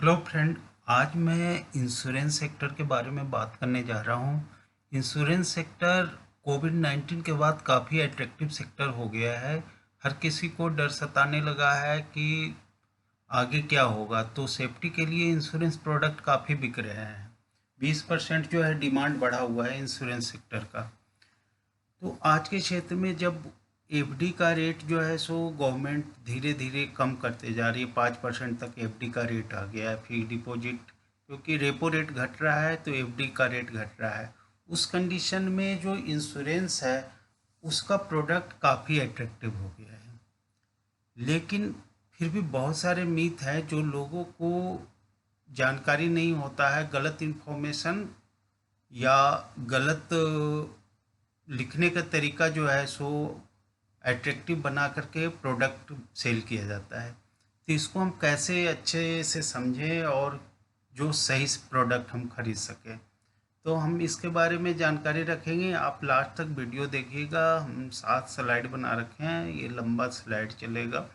Hello friend. आज मैं insurance sector के बारे में बात करने जा रहा हूँ। इंश्योरेंस सेक्टर कोविड-19 के बाद काफ़ी अट्रैक्टिव सेक्टर हो गया है। हर किसी को डर सताने लगा है कि आगे क्या होगा, तो सेफ्टी के लिए इंश्योरेंस प्रोडक्ट काफ़ी बिक रहे हैं। 20% जो है डिमांड बढ़ा हुआ है इंश्योरेंस सेक्टर का। तो आज के क्षेत्र में जब एफडी का रेट जो है सो गवर्नमेंट धीरे धीरे कम करते जा रही है, 5% तक एफडी का रेट आ गया है। फिक्स डिपॉजिट क्योंकि रेपो रेट घट रहा है तो एफडी का रेट घट रहा है। उस कंडीशन में जो इंश्योरेंस है उसका प्रोडक्ट काफ़ी अट्रैक्टिव हो गया है। लेकिन फिर भी बहुत सारे मीथ हैं जो लोगों को जानकारी नहीं होता है, गलत इन्फॉर्मेशन या गलत लिखने का तरीका जो है सो एट्रैक्टिव बना करके प्रोडक्ट सेल किया जाता है। तो इसको हम कैसे अच्छे से समझें और जो सही प्रोडक्ट हम खरीद सकें, तो हम इसके बारे में जानकारी रखेंगे। आप लास्ट तक वीडियो देखिएगा। हम 7 स्लाइड बना रखे हैं, ये लंबा स्लाइड चलेगा,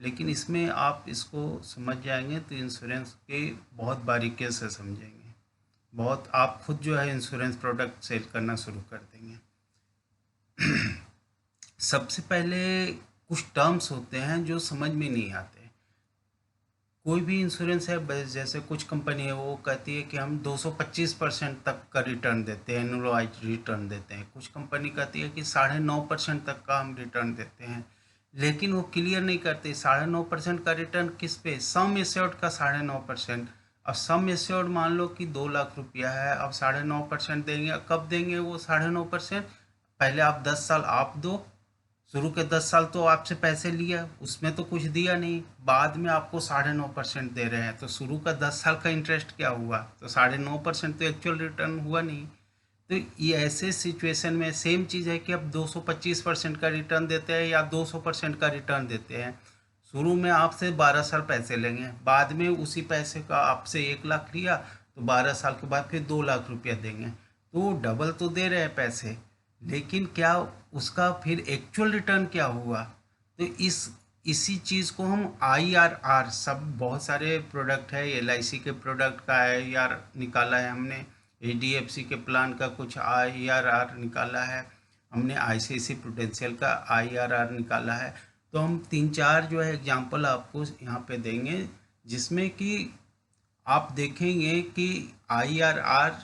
लेकिन इसमें आप इसको समझ जाएंगे तो इंश्योरेंस के बहुत बारीकी से समझेंगे। बहुत आप खुद जो है इंश्योरेंस प्रोडक्ट सेल करना शुरू कर देंगे। सबसे पहले कुछ टर्म्स होते हैं जो समझ में नहीं आते। कोई भी इंश्योरेंस है, जैसे कुछ कंपनी है वो कहती है कि हम 225% तक का रिटर्न देते हैं, एनुअलाइज रिटर्न देते हैं। कुछ कंपनी कहती है कि 9.5% तक का हम रिटर्न देते हैं, लेकिन वो क्लियर नहीं करते 9.5% का रिटर्न किस पे। सम एश्योर्ड का 9.5%। अब सम एश्योर्ड मान लो कि 2 लाख रुपया है, अब 9.5% देंगे। कब देंगे वो 9.5%? पहले आप 10 साल आप दो। शुरू के 10 साल तो आपसे पैसे लिया, उसमें तो कुछ दिया नहीं, बाद में आपको 9.5% दे रहे हैं, तो शुरू का 10 साल का इंटरेस्ट क्या हुआ? तो 9.5% तो एक्चुअल रिटर्न हुआ नहीं। तो ये ऐसे सिचुएशन में सेम चीज़ है कि अब 225% का रिटर्न देते हैं या 200% का रिटर्न देते हैं। शुरू में आपसे 12 साल पैसे लेंगे, बाद में उसी पैसे का आपसे 1 लाख लिया तो 12 साल के बाद फिर 2 लाख रुपया देंगे, तो डबल तो दे रहे हैं पैसे, लेकिन क्या उसका फिर एक्चुअल रिटर्न क्या हुआ? तो इसी चीज़ को हम आईआरआर, सब बहुत सारे प्रोडक्ट है, एलआईसी के प्रोडक्ट का आईआर निकाला है हमने, एचडीएफसी के प्लान का कुछ आईआरआर निकाला है हमने, आईसीआईसी प्रूडेंशियल का आईआरआर निकाला है। तो हम 3-4 जो है एग्जांपल आपको यहाँ पे देंगे, जिसमें कि आप देखेंगे कि आईआरआर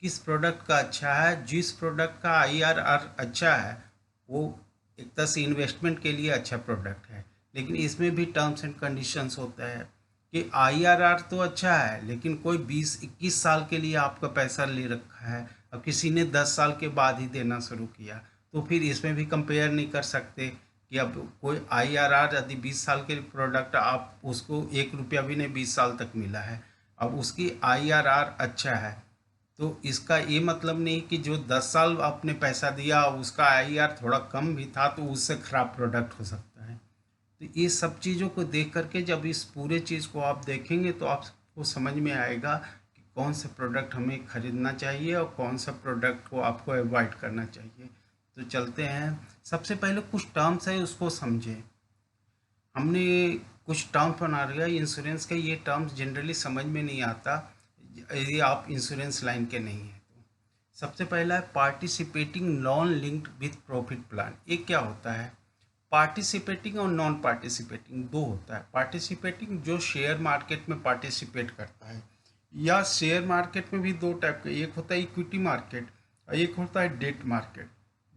किस प्रोडक्ट का अच्छा है। जिस प्रोडक्ट का आईआरआर अच्छा है वो एक तरह से इन्वेस्टमेंट के लिए अच्छा प्रोडक्ट है, लेकिन इसमें भी टर्म्स एंड कंडीशंस होता है कि आईआरआर तो अच्छा है लेकिन कोई 20-21 साल के लिए आपका पैसा ले रखा है, अब किसी ने 10 साल के बाद ही देना शुरू किया, तो फिर इसमें भी कंपेयर नहीं कर सकते कि अब कोई आईआरआर यदि 20 साल के प्रोडक्ट आप उसको 1 रुपया भी नहीं 20 साल तक मिला है, अब उसकी आईआरआर अच्छा है, तो इसका ये मतलब नहीं कि जो 10 साल आपने पैसा दिया उसका आईआर थोड़ा कम भी था तो उससे ख़राब प्रोडक्ट हो सकता है। तो ये सब चीज़ों को देख करके जब इस पूरे चीज़ को आप देखेंगे तो आपको समझ में आएगा कि कौन सा प्रोडक्ट हमें ख़रीदना चाहिए और कौन सा प्रोडक्ट को आपको अवॉइड करना चाहिए। तो चलते हैं, सबसे पहले कुछ टर्म्स है उसको समझें। हमने कुछ टर्म्स बना लिया इंश्योरेंस के, ये टर्म्स जनरली समझ में नहीं आता यदि आप इंश्योरेंस लाइन के नहीं हैं तो। सबसे पहला है participating non linked with profit plan. ये क्या होता है? पार्टिसिपेटिंग और नॉन पार्टिसिपेटिंग दो होता है। पार्टिसिपेटिंग जो शेयर मार्केट में पार्टिसिपेट करता है, या शेयर मार्केट में भी दो टाइप का, एक होता है इक्विटी मार्केट और एक होता है डेट मार्केट।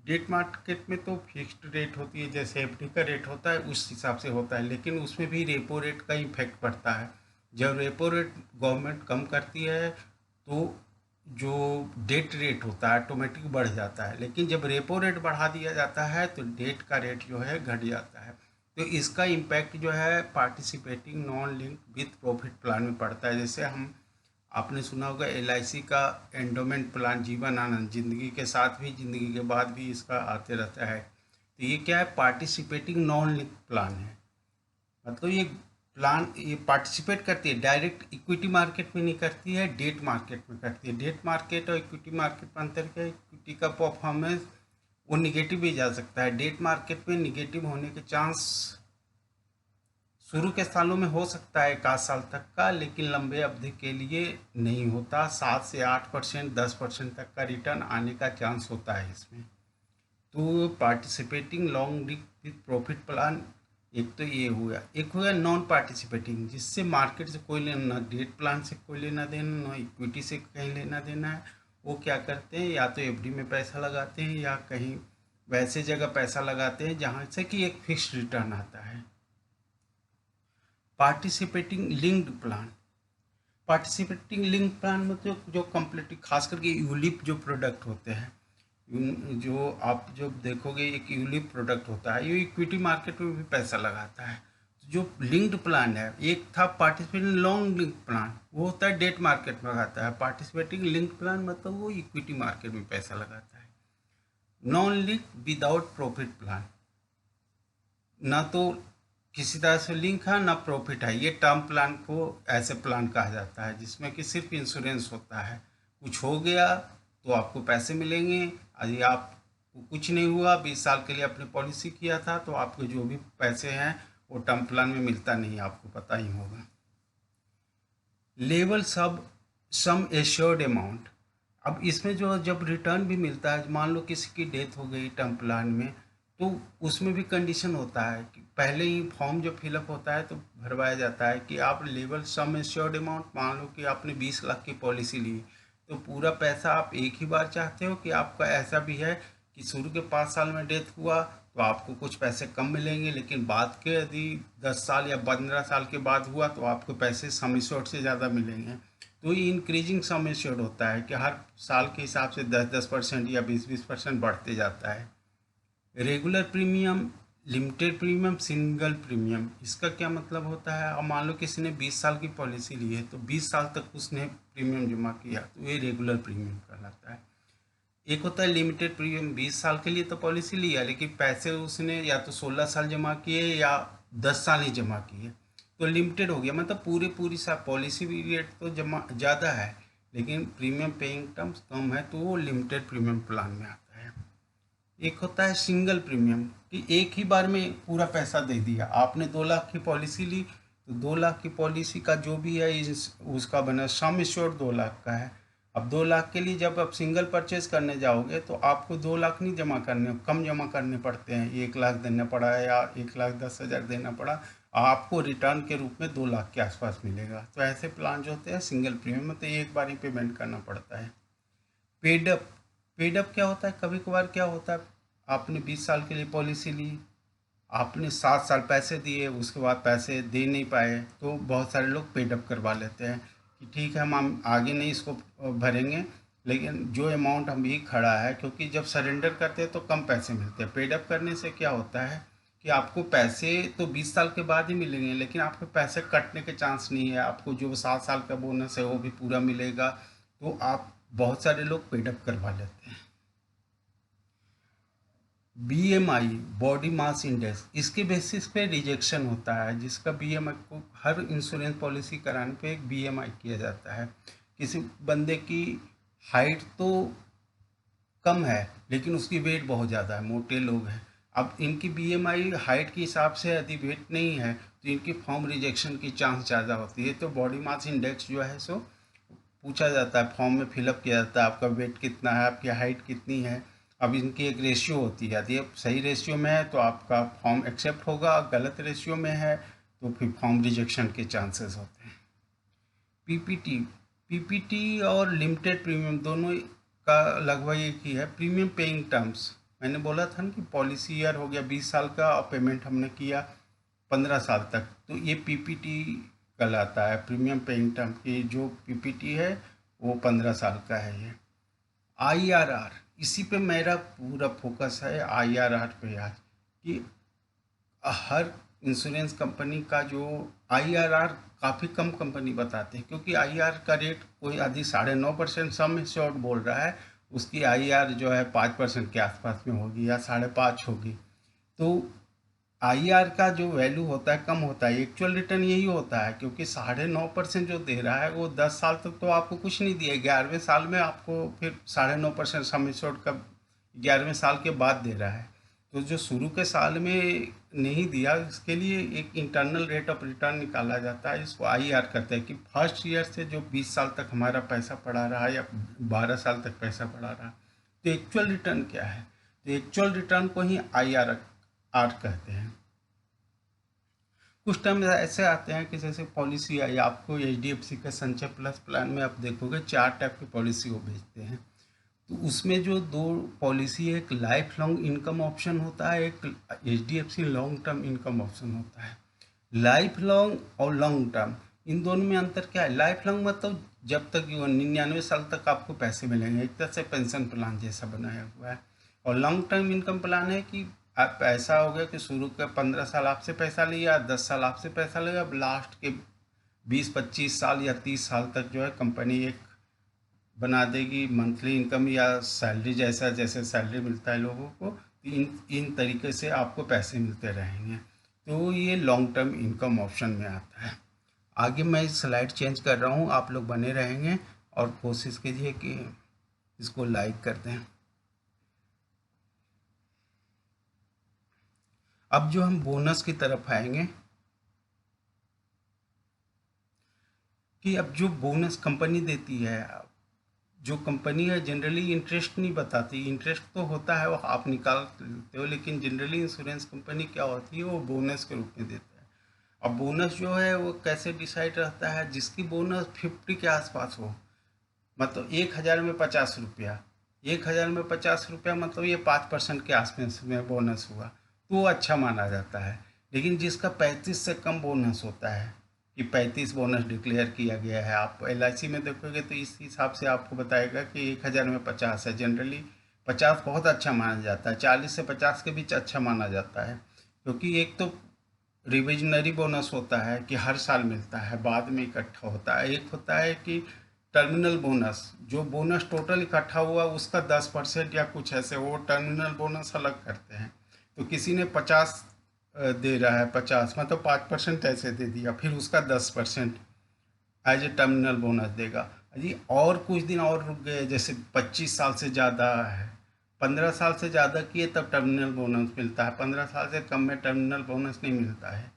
डेट मार्केट में तो फिक्स्ड रेट होती है, जैसे एफडी का रेट होता है उस हिसाब से होता है, लेकिन उसमें भी रेपो रेट का इफेक्ट पड़ता है। जब रेपो रेट गवर्नमेंट कम करती है तो जो डेट रेट होता है ऑटोमेटिक बढ़ जाता है, लेकिन जब रेपो रेट बढ़ा दिया जाता है तो डेट का रेट जो है घट जाता है। तो इसका इम्पैक्ट जो है participating non link with profit plan में पड़ता है। जैसे हम, आपने सुना होगा एलआईसी का एंडोमेंट प्लान, जीवन आनंद, जिंदगी के साथ भी जिंदगी के बाद भी इसका आते रहता है। तो ये क्या है? पार्टिसिपेटिंग नॉन लिंक प्लान है। मतलब ये प्लान ये पार्टिसिपेट करती है, डायरेक्ट इक्विटी मार्केट में नहीं करती है, डेट मार्केट में करती है। डेट मार्केट और इक्विटी मार्केट में अंतर क्या है? इक्विटी का परफॉर्मेंस वो निगेटिव भी जा सकता है, डेट मार्केट में निगेटिव होने के चांस शुरू के सालों में हो सकता है 1 आध साल तक का, लेकिन लंबे अवधि के लिए नहीं होता। 7 से 8%, 10% तक का रिटर्न आने का चांस होता है इसमें। तो participating long with profit plan, एक तो ये हुआ। एक हुआ नॉन पार्टिसिपेटिंग, जिससे मार्केट से कोई लेना, डेट प्लान से कोई लेना देना, ना इक्विटी से कहीं लेना देना है। वो क्या करते हैं, या तो एफडी में पैसा लगाते हैं या कहीं वैसे जगह पैसा लगाते हैं जहाँ से कि एक फिक्स रिटर्न आता है। Participating linked plan, participating link plan में तो जो कम्प्लीट, खास करके यूलिप जो प्रोडक्ट होते हैं, जो आप जो देखोगे एक यूलिप प्रोडक्ट होता है, ये इक्विटी मार्केट में भी पैसा लगाता है। जो लिंक्ड प्लान है, एक था पार्टिसिपेटिंग लॉन्ग लिंक प्लान, वो होता है डेट मार्केट में लगाता है। पार्टिसिपेटिंग लिंक प्लान मतलब वो इक्विटी मार्केट में पैसा लगाता है। Non link without profit plan, ना तो किसी तरह से लिंक है ना प्रॉफिट है, ये टर्म प्लान को ऐसे प्लान कहा जाता है जिसमें कि सिर्फ इंश्योरेंस होता है। कुछ हो गया तो आपको पैसे मिलेंगे, यदि आपको कुछ नहीं हुआ, 20 साल के लिए अपनी पॉलिसी किया था, तो आपको जो भी पैसे हैं वो टर्म प्लान में मिलता नहीं, आपको पता ही होगा। लेवल सब सम एश्योर्ड अमाउंट, अब इसमें जो जब रिटर्न भी मिलता है, मान लो किसी की डेथ हो गई टर्म प्लान में, तो उसमें भी कंडीशन होता है कि पहले ही फॉर्म जो फिलअप होता है तो भरवाया जाता है कि आप लेवल सम एश्योर्ड अमाउंट, मान लो कि आपने 20 लाख की पॉलिसी ली, तो पूरा पैसा आप एक ही बार चाहते हो कि आपका ऐसा भी है कि शुरू के 5 साल में डेथ हुआ तो आपको कुछ पैसे कम मिलेंगे, लेकिन बाद के यदि 10 साल या 15 साल के बाद हुआ तो आपको पैसे सम एश्योर्ड से ज़्यादा मिलेंगे। तो ये इंक्रीजिंग सम एश्योर्ड होता है कि हर साल के हिसाब से 10% या 20% बढ़ते जाता है। Regular premium, limited premium, single premium, इसका क्या मतलब होता है, अब मान लो किसी ने 20 साल की पॉलिसी ली है तो 20 साल तक उसने प्रीमियम जमा किया, तो ये रेगुलर प्रीमियम कहलाता है। एक होता है लिमिटेड प्रीमियम, 20 साल के लिए तो पॉलिसी लिया, लेकिन पैसे उसने या तो 16 साल जमा किए या 10 साल ही जमा किए, तो लिमिटेड हो गया, मतलब पूरी सा पॉलिसी पीरियड तो जमा ज़्यादा है लेकिन प्रीमियम पेइंग टर्म्स कम है, तो वो लिमिटेड प्रीमियम प्लान में आता है। एक होता है सिंगल प्रीमियम, कि एक ही बार में पूरा पैसा दे दिया। आपने 2 लाख की पॉलिसी ली तो 2 लाख की पॉलिसी का जो भी है उसका बना सम एश्योर्ड 2 लाख का है। अब 2 लाख के लिए जब आप सिंगल परचेज करने जाओगे तो आपको 2 लाख नहीं जमा करने, कम जमा करने पड़ते हैं, 1 लाख देना पड़ा या 1,10,000 देना पड़ा, आपको रिटर्न के रूप में 2 लाख के आसपास मिलेगा। तो ऐसे प्लान जो होते हैं सिंगल प्रीमियम में, तो एक बार ही पेमेंट करना पड़ता है। पेडअप, पेडअप क्या होता है, कभी कभार क्या होता है, आपने 20 साल के लिए पॉलिसी ली, आपने 7 साल पैसे दिए, उसके बाद पैसे दे नहीं पाए, तो बहुत सारे लोग पेडअप करवा लेते हैं कि ठीक है हम आगे नहीं इसको भरेंगे, लेकिन जो अमाउंट हम भी खड़ा है, क्योंकि जब सरेंडर करते हैं तो कम पैसे मिलते हैं। पेडअप करने से क्या होता है कि आपको पैसे तो 20 साल के बाद ही मिलेंगे, लेकिन आपके पैसे कटने के चांस नहीं है, आपको जो 7 साल का बोनस है वो भी पूरा मिलेगा। तो आप, बहुत सारे लोग पेडअप करवा लेते हैं। बीएमआई, बॉडी मास इंडेक्स, इसके बेसिस पे रिजेक्शन होता है, जिसका बीएमआई को हर इंश्योरेंस पॉलिसी कराने पे एक बीएमआई किया जाता है। किसी बंदे की हाइट तो कम है लेकिन उसकी वेट बहुत ज़्यादा है, मोटे लोग हैं, अब इनकी बीएमआई हाइट के हिसाब से यदि वेट नहीं है तो इनकी फॉर्म रिजेक्शन की चांस ज़्यादा होती है। तो बॉडी मास इंडेक्स जो है सो पूछा जाता है, फॉर्म में फिलअप किया जाता है, आपका वेट कितना है, आपकी हाइट कितनी है। अब इनकी एक रेशियो होती है, यदि सही रेशियो में है तो आपका फॉर्म एक्सेप्ट होगा, गलत रेशियो में है तो फिर फॉर्म रिजेक्शन के चांसेस होते हैं। पीपीटी, पीपीटी और लिमिटेड प्रीमियम दोनों का लगभग एक ही है। प्रीमियम पेइंग टर्म्स, मैंने बोला था ना कि पॉलिसी ईयर हो गया 20 साल का और पेमेंट हमने किया 15 साल तक, तो ये पीपीटी कहलाता है। प्रीमियम पेइंग टर्म की जो पीपीटी है वो 15 साल का है। ये आईआरआर, इसी पे मेरा पूरा फोकस है, आईआरआर पे आज, कि हर इंश्योरेंस कंपनी का जो आईआरआर काफ़ी कम कंपनी बताते हैं, क्योंकि आईआर का रेट कोई आदि 9.5% सम एश्योर्ड बोल रहा है, उसकी आईआर जो है 5% के आसपास में होगी या 5.5 होगी। तो आईआर का जो वैल्यू होता है कम होता है, एक्चुअल रिटर्न यही होता है, क्योंकि 9.5% जो दे रहा है वो 10 साल तक तो आपको कुछ नहीं दिया, 11वें साल में आपको फिर 9.5% सम एश्योर्ड का 11वें साल के बाद दे रहा है। तो जो शुरू के साल में नहीं दिया, इसके लिए एक इंटरनल रेट ऑफ रिटर्न निकाला जाता है, इसको आईआर कहते हैं कि फर्स्ट ईयर से जो 20 साल तक हमारा पैसा पड़ा रहा या 12 साल तक पैसा पड़ा रहा, तो एक्चुअल रिटर्न क्या है, तो एक्चुअल रिटर्न को ही आईआर कहते हैं। कुछ टाइम ऐसे आते हैं कि जैसे पॉलिसी आई आपको, एचडीएफसी के संचय प्लस प्लान में आप देखोगे 4 टाइप की पॉलिसी वो बेचते हैं। तो उसमें जो 2 पॉलिसी है, एक लाइफ लॉन्ग इनकम ऑप्शन होता है, एक HDFC long term income option होता है। लाइफ लॉन्ग और लॉन्ग टर्म, इन दोनों में अंतर क्या है? लाइफ लॉन्ग मतलब जब तक 99 साल तक आपको पैसे मिलेंगे, एक तरह से पेंशन प्लान जैसा बनाया हुआ है। और लॉन्ग टर्म इनकम प्लान है कि आप ऐसा हो गया कि शुरू के 15 साल आपसे पैसा लिया, 10 साल आपसे पैसा लिया, अब लास्ट के 20-25 साल या 30 साल तक जो है कंपनी एक बना देगी मंथली इनकम या सैलरी, जैसा जैसे सैलरी मिलता है लोगों को, इन इन तरीके से आपको पैसे मिलते रहेंगे। तो ये लॉन्ग टर्म इनकम ऑप्शन में आता है। आगे मैं स्लाइड चेंज कर रहा हूँ, आप लोग बने रहेंगे और कोशिश कीजिए कि इसको लाइक कर दें। अब जो हम बोनस की तरफ आएंगे कि अब जो बोनस कंपनी देती है, जो कंपनी है जनरली इंटरेस्ट नहीं बताती, इंटरेस्ट तो होता है वो आप निकाल लेते हो, लेकिन जनरली इंश्योरेंस कंपनी क्या होती है वो बोनस के रूप में देता है। अब बोनस जो है वो कैसे डिसाइड रहता है? जिसकी बोनस 50 के आसपास हो, मतलब 1000 में 50 रुपया, 1000 में 50 रुपया मतलब ये 5% के आसपास में बोनस हुआ तो वो अच्छा माना जाता है। लेकिन जिसका 35 से कम बोनस होता है कि 35 बोनस डिक्लेयर किया गया है, आप एलआईसी में देखोगे तो इस हिसाब से आपको बताएगा कि 1000 में 50 है। जनरली 50 बहुत अच्छा माना जाता है, 40 से 50 के बीच अच्छा माना जाता है, क्योंकि एक तो रिविजनरी बोनस होता है कि हर साल मिलता है, बाद में इकट्ठा होता है। एक होता है कि टर्मिनल बोनस, जो बोनस टोटल इकट्ठा हुआ उसका 10% या कुछ ऐसे, वो टर्मिनल बोनस अलग करते हैं। तो किसी ने 50 दे रहा है, 50 मतलब 5% ऐसे दे दिया, फिर उसका 10% एज ए टर्मिनल बोनस देगा जी। और कुछ दिन और रुक गए, जैसे 25 साल से ज़्यादा है, 15 साल से ज़्यादा किए तब टर्मिनल बोनस मिलता है, 15 साल से कम में टर्मिनल बोनस नहीं मिलता है।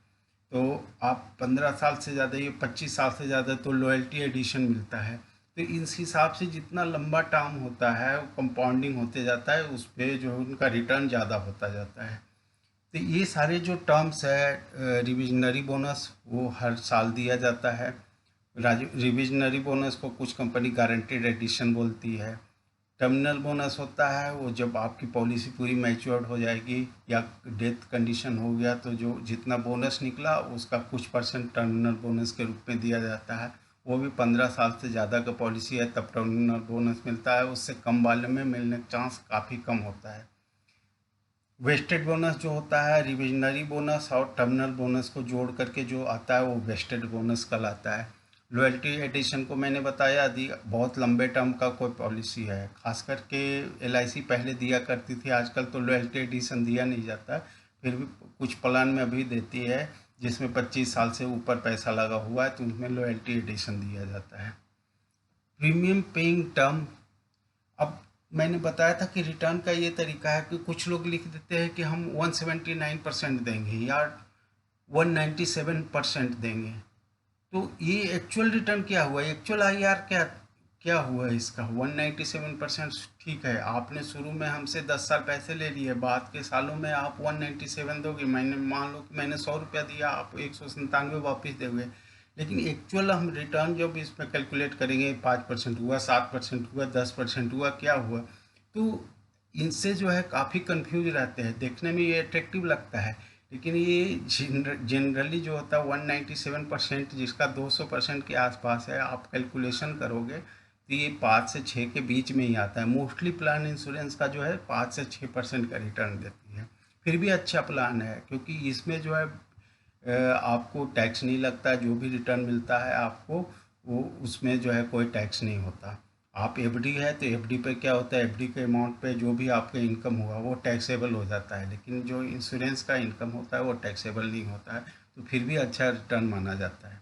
तो आप 15 साल से ज़्यादा, ये 25 साल से ज़्यादा तो लॉयल्टी एडिशन मिलता है। तो इस हिसाब से जितना लंबा टर्म होता है वो कंपाउंडिंग होते जाता है, उस पर जो उनका रिटर्न ज़्यादा होता जाता है। तो ये सारे जो टर्म्स है, रिविजनरी बोनस वो हर साल दिया जाता है। रिविजनरी बोनस को कुछ कंपनी गारंटीड एडिशन बोलती है। टर्मिनल बोनस होता है वो जब आपकी पॉलिसी पूरी मैच्योर्ड हो जाएगी या डेथ कंडीशन हो गया तो जो जितना बोनस निकला उसका कुछ परसेंट टर्मिनल बोनस के रूप में दिया जाता है। वो भी 15 साल से ज़्यादा का पॉलिसी है तब टर्मिनल बोनस मिलता है, उससे कम वाले में मिलने का चांस काफ़ी कम होता है। वेस्टेड बोनस जो होता है, रिविजनरी बोनस और टर्मिनल बोनस को जोड़ करके जो आता है वो वेस्टेड बोनस कहलाता है। लॉयल्टी एडिशन को मैंने बताया, यदि बहुत लंबे टर्म का कोई पॉलिसी है, खास करके एलआईसी पहले दिया करती थी, आजकल तो लॉयल्टी एडिशन दिया नहीं जाता, फिर भी कुछ प्लान में अभी देती है जिसमें 25 साल से ऊपर पैसा लगा हुआ है तो उसमें लॉयल्टी एडिशन दिया जाता है। प्रीमियम पेइंग टर्म, अब मैंने बताया था कि रिटर्न का ये तरीका है कि कुछ लोग लिख देते हैं कि हम 179% देंगे या 197% देंगे। तो ये एक्चुअल रिटर्न क्या हुआ, एक्चुअल आईआर क्या क्या हुआ है इसका? 197% ठीक है, आपने शुरू में हमसे 10 साल पैसे ले लिए, बाद के सालों में आप 197 दोगे। मैंने मान लो कि मैंने 100 रुपया दिया, आप 197 वापस दोगे। लेकिन एक्चुअल हम रिटर्न जब इसमें कैलकुलेट करेंगे, 5% हुआ, 7% हुआ, 10% हुआ, क्या हुआ, तो इनसे जो है काफ़ी कंफ्यूज रहते हैं। देखने में ये अट्रैक्टिव लगता है, लेकिन ये जनरली जो होता है 197% जिसका 200% के आसपास है, आप कैलकुलेशन करोगे तो ये 5 से 6 के बीच में ही आता है। मोस्टली प्लान इंश्योरेंस का जो है 5 से 6% का रिटर्न देती है। फिर भी अच्छा प्लान है क्योंकि इसमें जो है आपको टैक्स नहीं लगता, जो भी रिटर्न मिलता है आपको वो उसमें जो है कोई टैक्स नहीं होता। आप एफडी है तो एफडी पे क्या होता है, एफडी के अमाउंट पे जो भी आपका इनकम हुआ वो टैक्सेबल हो जाता है, लेकिन जो इंश्योरेंस का इनकम होता है वो टैक्सेबल नहीं होता है, तो फिर भी अच्छा रिटर्न माना जाता है।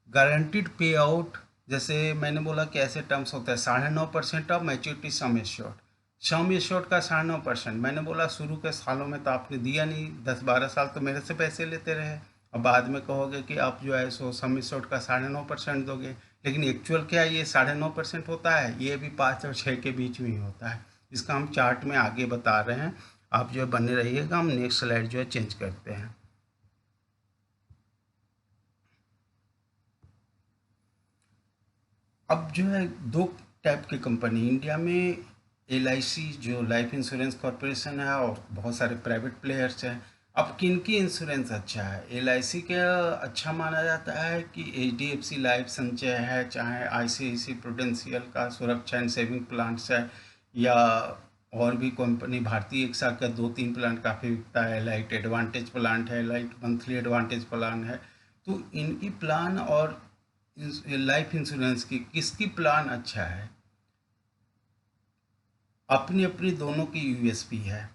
गारंटीड पे आउट, जैसे मैंने बोला कि ऐसे टर्म्स होता है 9.5% of maturity sum assured, sum assured का 9.5%। मैंने बोला शुरू के सालों में तो आपने दिया नहीं, 10-12 साल तो मेरे से पैसे लेते रहे, और बाद में कहोगे कि आप जो है सो सम एश्योर्ड का 9.5% दोगे। लेकिन एक्चुअल क्या ये 9.5% होता है? ये भी 5 और 6 के बीच में ही होता है। इसका हम चार्ट में आगे बता रहे हैं, आप जो है बने रहिएगा। हम नेक्स्ट स्लाइड जो है चेंज करते हैं। अब जो है दो टाइप की कंपनी इंडिया में, LIC जो लाइफ इंश्योरेंस कॉरपोरेशन है, और बहुत सारे प्राइवेट प्लेयर्स हैं। अब किनकी इंश्योरेंस अच्छा है? LIC का अच्छा माना जाता है कि HDFC लाइफ संचय है, चाहे ICICI प्रूडेंशियल का सुरक्षा एंड सेविंग प्लान्स है, या और भी कंपनी भारतीय एक्सा का 2-3 प्लान काफ़ी बिकता है। लाइट एडवांटेज प्लान है, लाइट मंथली एडवांटेज प्लान है। तो इनकी प्लान और लाइफ इंश्योरेंस की किसकी प्लान अच्छा है? अपनी अपनी दोनों की यूएसपी है।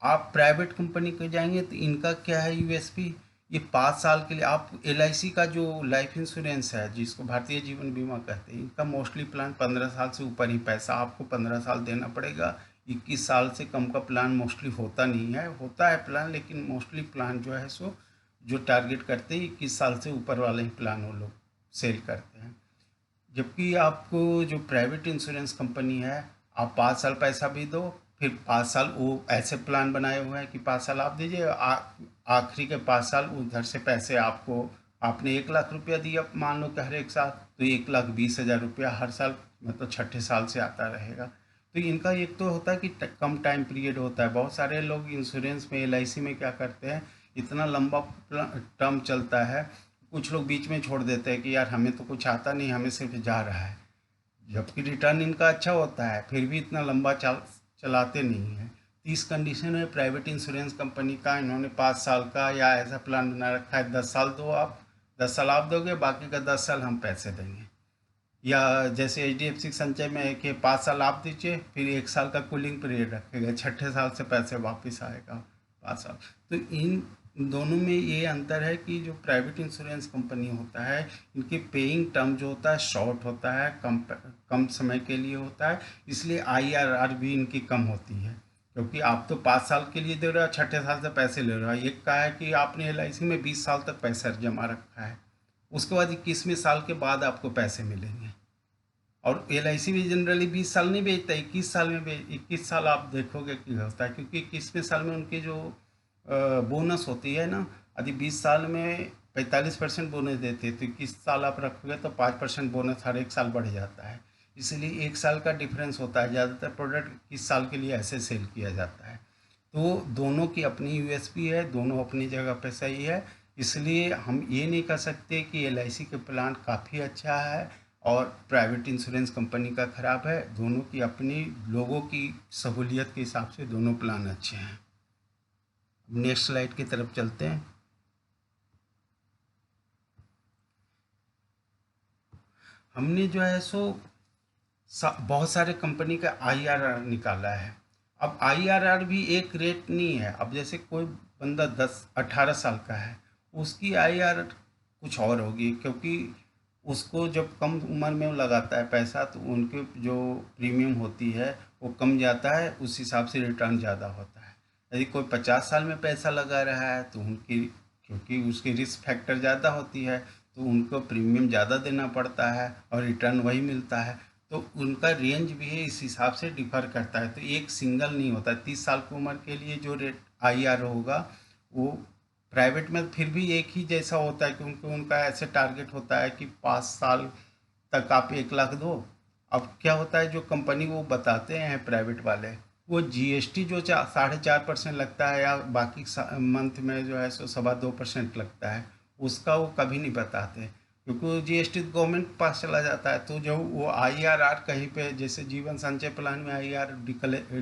आप प्राइवेट कंपनी को जाएंगे तो इनका क्या है यूएसपी? ये 5 साल के लिए आप LIC का जो लाइफ इंश्योरेंस है, जिसको भारतीय जीवन बीमा कहते हैं, इनका मोस्टली प्लान 15 साल से ऊपर ही पैसा आपको 15 साल देना पड़ेगा। 21 साल से कम का प्लान मोस्टली होता नहीं है, होता है प्लान, लेकिन मोस्टली प्लान जो है सो जो टारगेट करते हैं 21 साल से ऊपर वाले ही प्लान वो लोग सेल करते हैं। जबकि आपको जो प्राइवेट इंश्योरेंस कंपनी है, आप 5 साल पैसा भी दो, फिर 5 साल वो ऐसे प्लान बनाए हुए हैं कि 5 साल आप दीजिए, आखिरी के 5 साल उधर से पैसे आपको, आपने 1 लाख रुपया दिया मान लो कि हर एक साल, तो 1,20,000 रुपया हर साल, मतलब छठे साल से आता रहेगा। तो इनका एक तो होता है कि कम टाइम पीरियड होता है। बहुत सारे लोग इंश्योरेंस में LIC में क्या करते हैं, इतना लंबा टर्म चलता है, कुछ लोग बीच में छोड़ देते हैं कि यार हमें तो कुछ आता नहीं, हमें सिर्फ जा रहा है। जबकि रिटर्न इनका अच्छा होता है, फिर भी इतना लंबा चलाते नहीं हैं। तो इस कंडीशन में प्राइवेट इंश्योरेंस कंपनी का इन्होंने 5 साल का या ऐसा प्लान बना रखा है, 10 साल दो आप, 10 साल आप दोगे, बाकी का 10 साल हम पैसे देंगे। या जैसे HDFC संचय में है कि 5 साल आप दीजिए, फिर 1 साल का कूलिंग पीरियड रखेगा, छठे साल से पैसे वापस आएगा 5 साल। तो इन दोनों में ये अंतर है कि जो प्राइवेट इंश्योरेंस कंपनी होता है, इनकी पेइंग टर्म जो होता है शॉर्ट होता है, कम कम समय के लिए होता है, इसलिए IRR भी इनकी कम होती है। क्योंकि आप तो 5 साल के लिए दे रहे हो, छठे साल से पैसे ले रहे हो। एक का है कि आपने LIC में 20 साल तक पैसा जमा रखा है, उसके बाद 21वें साल के बाद आपको पैसे मिलेंगे। और LIC भी जनरली 20 साल नहीं बेचता, 21 साल में 21 साल आप देखोगे कि होता है, क्योंकि 21वें साल में उनकी जो बोनस होती है ना, यदि 20 साल में 45% बोनस देते हैं, तो 21 साल आप रखोगे तो 5% बोनस हर एक साल बढ़ जाता है। इसलिए 1 साल का डिफरेंस होता है। ज़्यादातर प्रोडक्ट 21 साल के लिए ऐसे सेल किया जाता है। तो दोनों की अपनी यूएसपी है, दोनों अपनी जगह पे सही है। इसलिए हम ये नहीं कह सकते कि LIC के प्लान काफ़ी अच्छा है और प्राइवेट इंश्योरेंस कंपनी का ख़राब है। दोनों की अपनी लोगों की सहूलियत के हिसाब से दोनों प्लान अच्छे हैं। नेक्स्ट स्लाइड की तरफ चलते हैं। हमने जो है सो बहुत सारे कंपनी का IRR निकाला है। अब IRR भी एक रेट नहीं है। अब जैसे कोई बंदा 10-18 साल का है, उसकी IRR कुछ और होगी, क्योंकि उसको जब कम उम्र में वो लगाता है पैसा, तो उनके जो प्रीमियम होती है वो कम जाता है, उस हिसाब से रिटर्न ज़्यादा होता है। यदि कोई 50 साल में पैसा लगा रहा है तो उनकी, क्योंकि उसकी रिस्क फैक्टर ज़्यादा होती है, तो उनको प्रीमियम ज़्यादा देना पड़ता है और रिटर्न वही मिलता है। तो उनका रेंज भी है, इस हिसाब से डिफ़र करता है। तो एक सिंगल नहीं होता। 30 साल की उम्र के लिए जो रेट IRR होगा, वो प्राइवेट में फिर भी एक ही जैसा होता है, क्योंकि उनका ऐसे टारगेट होता है कि 5 साल तक आप 1 लाख दो। अब क्या होता है, जो कंपनी वो बताते हैं प्राइवेट वाले, वो GST जो 4.5% लगता है, या बाकी मंथ में जो है सो 2.25% लगता है, उसका वो कभी नहीं बताते, क्योंकि वो GST गवर्नमेंट के पास चला जाता है। तो जो वो IRR कहीं पे, जैसे जीवन संचय प्लान में IRR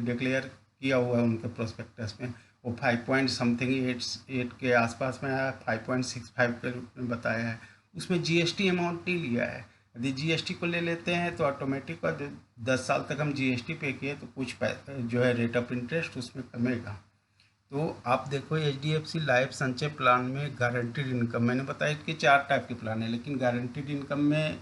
डिक्लेयर किया हुआ है उनके प्रोस्पेक्टस में, वो 5 पॉइंट समथिंग 8 के आसपास में आया, 5.65 के रूप में बताया है। उसमें GST अमाउंट नहीं लिया है। यदि GST को ले लेते हैं तो ऑटोमेटिक, और 10 साल तक हम GST पे किए तो कुछ जो है रेट ऑफ इंटरेस्ट उसमें कमेगा। तो आप देखो HDFC लाइफ संचय प्लान में गारंटीड इनकम, मैंने बताया कि 4 टाइप के प्लान है, लेकिन गारंटीड इनकम में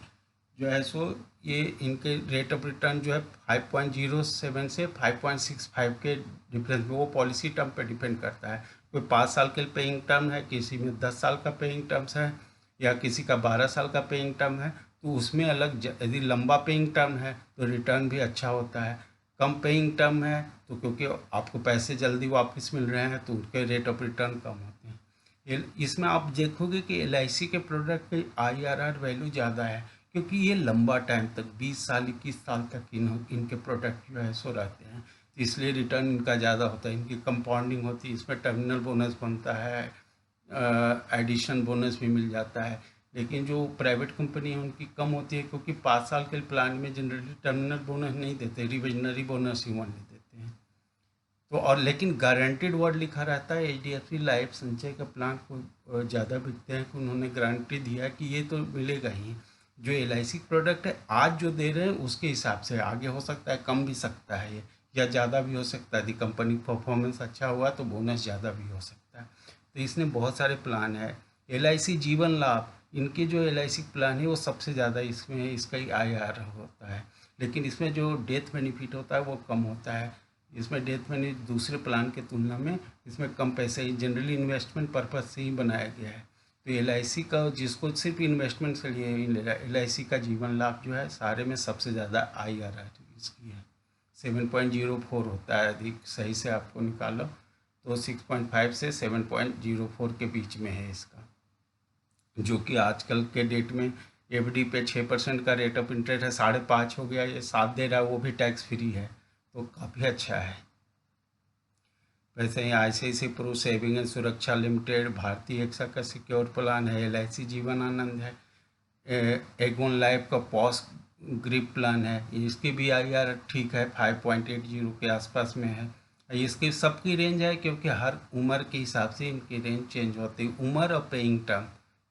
जो है सो ये इनके रेट ऑफ रिटर्न जो है 5.07 से 5.65 के डिफरेंस में, वो पॉलिसी टर्म पे डिपेंड करता है। कोई 5 साल के पेइंग टर्म है, किसी में 10 साल का पेइंग टर्म्स है, या किसी का 12 साल का पेइंग टर्म है, तो उसमें अलग यदि लंबा पेइंग टर्म है तो रिटर्न भी अच्छा होता है। कम पेइंग टर्म है तो क्योंकि आपको पैसे जल्दी वापस मिल रहे हैं तो उनके रेट ऑफ रिटर्न कम होते हैं। इसमें आप देखोगे कि एलआईसी के प्रोडक्ट पे आईआरआर वैल्यू ज़्यादा है, क्योंकि ये लंबा टाइम तक 20 साल 21 साल तक इनके प्रोडक्ट जो है सो रहते हैं, तो इसलिए रिटर्न इनका ज़्यादा होता है। इनकी कंपाउंडिंग होती है, इसमें टर्मिनल बोनस बनता है, एडिशन बोनस भी मिल जाता है। लेकिन जो प्राइवेट कंपनी है उनकी कम होती है, क्योंकि 5 साल के प्लान में जनरली टर्मिनल बोनस नहीं देते, रिविजनरी बोनस ही ओनली देते हैं। तो और लेकिन गारंटीड वर्ड लिखा रहता है। एचडीएफसी लाइफ संचय का प्लान को ज़्यादा बिकते हैं कि उन्होंने गारंटी दिया कि ये तो मिलेगा ही। जो एलआईसी प्रोडक्ट है आज जो दे रहे हैं उसके हिसाब से आगे हो सकता है कम भी सकता है ये, या ज़्यादा भी हो सकता है। यदि कंपनी परफॉर्मेंस अच्छा हुआ तो बोनस ज़्यादा भी हो सकता है। तो इसमें बहुत सारे प्लान है। एलआईसी जीवन लाभ, इनके जो एलआईसी प्लान है वो सबसे ज़्यादा इसमें इसका ही आईआर होता है, लेकिन इसमें जो डेथ बेनिफिट होता है वो कम होता है। इसमें डेथ बेनिफिट दूसरे प्लान के तुलना में इसमें कम पैसे ही, जनरली इन्वेस्टमेंट पर्पज से ही बनाया गया है। तो एलआईसी का जिसको सिर्फ इन्वेस्टमेंट के लिए ही लेगा, एलआईसी का जीवन लाभ जो है सारे में सबसे ज़्यादा आईआरआर इसकी है। 7.04 होता है, यदि सही से आपको निकालो तो 6.5 से 7.04 के बीच में है इसका, जो कि आजकल के डेट में एफडी पे 6% का रेट ऑफ इंटरेस्ट है, 5.5 हो गया, ये 7 दे रहा है, वो भी टैक्स फ्री है, तो काफ़ी अच्छा है। वैसे ही आईसीआईसी प्रू सेविंग एंड सुरक्षा लिमिटेड, भारतीय एक्सा का सिक्योर प्लान है, एलआईसी जीवन आनंद है, एगोन लाइफ का पॉस ग्रिप प्लान है, इसकी भी आईआर ठीक है, 5.80 के आसपास में है। इसकी सबकी रेंज है, क्योंकि हर उम्र के हिसाब से इनकी रेंज चेंज होती है। उम्र और पेइंग टर्म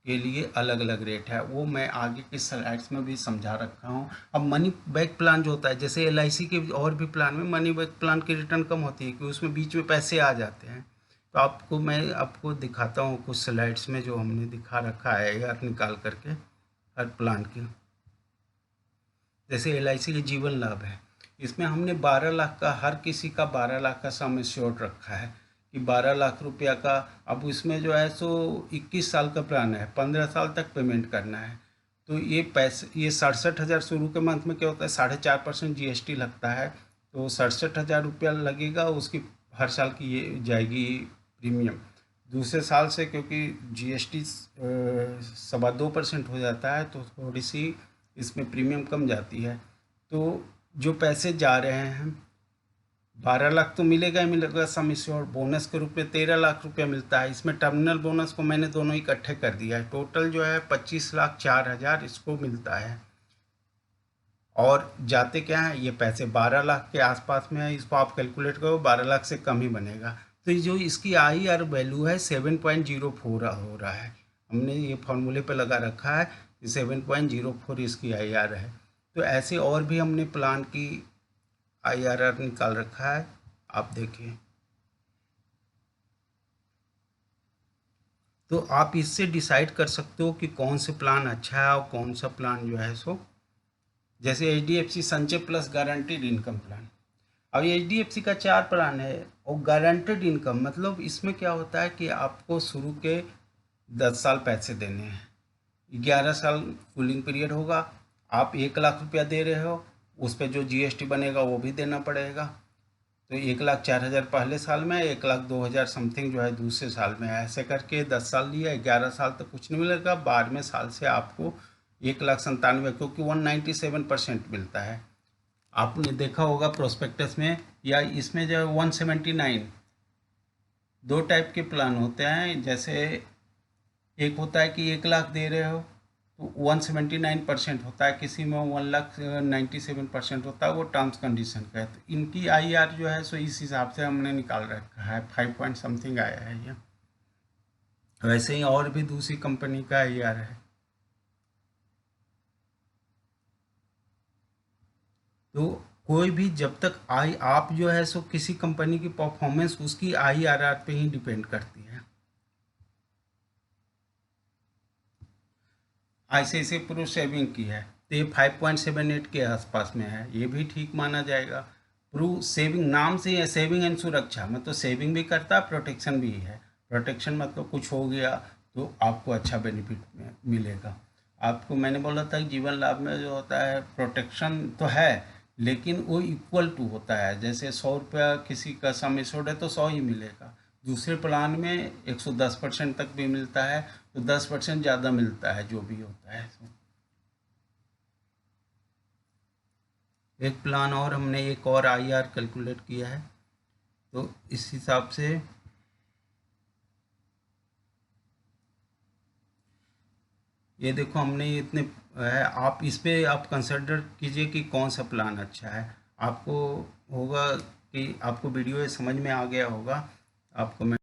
के लिए अलग अलग रेट है, वो मैं आगे के स्लाइड्स में भी समझा रखा हूँ। अब मनी बैक प्लान जो होता है, जैसे एलआईसी के और भी प्लान में मनी बैक प्लान की रिटर्न कम होती है, क्योंकि उसमें बीच में पैसे आ जाते हैं। तो मैं आपको दिखाता हूँ कुछ स्लाइड्स में जो हमने दिखा रखा है यार निकाल करके हर प्लान की। जैसे एलआईसी के जीवन लाभ है, इसमें हमने 12 लाख का, हर किसी का 12 लाख का सम एश्योर्ड रखा है कि 12 लाख रुपया का। अब इसमें जो है सो 21 साल का प्लान है, 15 साल तक पेमेंट करना है। तो ये पैसे, ये 67,000 शुरू के मंथ में क्या होता है, 4.5% जीएसटी लगता है, तो 67,000 रुपया लगेगा, उसकी हर साल की ये जाएगी प्रीमियम। दूसरे साल से क्योंकि जीएसटी 2.25% हो जाता है, तो थोड़ी सी इसमें प्रीमियम कम जाती है। तो जो पैसे जा रहे हैं, 12 लाख तो मिलेगा ही मिलेगा सम एश्योर्ड, बोनस के रूप में 13 लाख रुपया मिलता है। इसमें टर्मिनल बोनस को मैंने दोनों इकट्ठे कर दिया है, टोटल जो है 25,04,000 इसको मिलता है। और जाते क्या है, ये पैसे 12 लाख के आसपास में है, इसको आप कैलकुलेट करो 12 लाख से कम ही बनेगा। तो जो इसकी आईआर वैल्यू है 7.04 हो रहा है, हमने ये फॉर्मूले पे लगा रखा है, 7.04 इसकी आईआर है। तो ऐसे और भी हमने प्लान की आईआरआर निकाल रखा है, आप देखिए। तो आप इससे डिसाइड कर सकते हो कि कौन से प्लान अच्छा है और कौन सा प्लान जो है सो, जैसे एचडीएफसी संचय प्लस गारंटीड इनकम प्लान। अब एचडीएफसी का 4 प्लान है, और गारंटीड इनकम मतलब इसमें क्या होता है कि आपको शुरू के 10 साल पैसे देने हैं, 11 साल कूलिंग पीरियड होगा, आप 1 लाख रुपया दे रहे हो, उस पर जो जीएसटी बनेगा वो भी देना पड़ेगा। तो 1,04,000 पहले साल में, 1,02,000 समथिंग जो है दूसरे साल में, ऐसे करके 10 साल लिया, 11 साल तक कुछ नहीं मिलेगा, 12वें साल से आपको 1,97,000, क्योंकि 197% मिलता है। आपने देखा होगा प्रोस्पेक्टस में, या इसमें जो है 179, दो टाइप के प्लान होते हैं। जैसे एक होता है कि 1 लाख दे रहे हो तो 179% होता है, किसी में 1,97% होता है, वो टर्म्स कंडीशन का है। तो इनकी आईआर जो है सो इस हिसाब से हमने निकाल रखा है, 5 पॉइंट समथिंग आया है ये। वैसे ही और भी दूसरी कंपनी का आईआर है। तो कोई भी जब तक आप जो है सो किसी कंपनी की परफॉर्मेंस उसकी आईआरआर पे ही डिपेंड करती है। आईसीआईसीआई प्रू सेविंग की है, तो ये 5.78 के आसपास में है, ये भी ठीक माना जाएगा। प्रूव सेविंग, नाम से है सेविंग एंड सुरक्षा, मतलब सेविंग भी करता है, प्रोटेक्शन भी है। प्रोटेक्शन मतलब कुछ हो गया तो आपको अच्छा बेनिफिट मिलेगा। आपको मैंने बोला था कि जीवन लाभ में जो होता है प्रोटेक्शन तो है, लेकिन वो इक्वल टू होता है। जैसे 100 रुपया किसी का सम एश्योर्ड है तो 100 ही मिलेगा। दूसरे प्लान में 110% तक भी मिलता है, तो 10% ज़्यादा मिलता है जो भी होता है। एक प्लान और हमने एक और IR कैलकुलेट किया है, तो इस हिसाब से ये देखो हमने ये इतने है, आप इस पे आप कंसिडर कीजिए कि कौन सा प्लान अच्छा है। आपको होगा कि आपको वीडियो समझ में आ गया होगा। आपको मैं